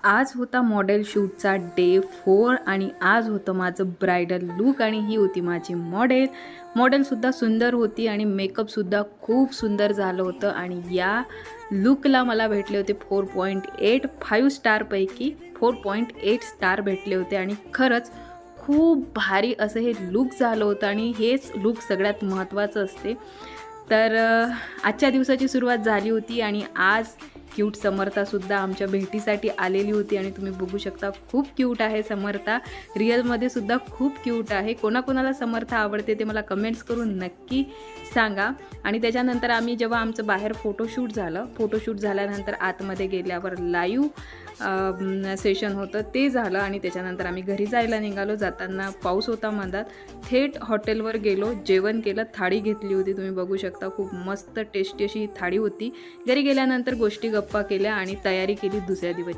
आज होता model शूटचा day 4 आणि आज होतं माझं ब्रायडल लूक आणि ही होती माझी मॉडेलसुद्धा सुंदर होती आणि मेकअपसुद्धा खूप सुंदर झालं होतं आणि या लूकला मला भेटले होते 4.8 5 स्टारपैकी 4.8 स्टार भेटले होते आणि खरंच खूप भारी असं हे लूक झालं होतं आणि हेच लूक सगळ्यात महत्त्वाचं असते. तर आजच्या दिवसाची सुरुवात झाली होती आणि आज क्यूट समर्थासुद्धा आमच्या भेटीसाठी आलेली होती आणि तुम्ही बघू शकता खूप क्यूट आहे समर्था. रिअलमध्ये सुद्धा खूप क्यूट आहे. कोणाकोणाला समर्था आवडते ते मला कमेंट्स करून नक्की सांगा. आणि त्याच्यानंतर आम्ही जेव्हा आमचं बाहेर फोटोशूट झाल्यानंतर आतमध्ये गेल्यावर लाईव्ह सेशन होतं ते झालं आणि त्याच्यानंतर आम्ही घरी जायला निघालो. जाताना पाऊस होता मधात. थेट हॉटेलवर गेलो, जेवण केलं, थाळी घेतली होती. तुम्ही बघू शकता खूप मस्त टेस्टी अशी थाळी होती. घरी गेल्यानंतर गोष्टी गप्पा केल्या आणि तयारी केली दुसऱ्या दिवस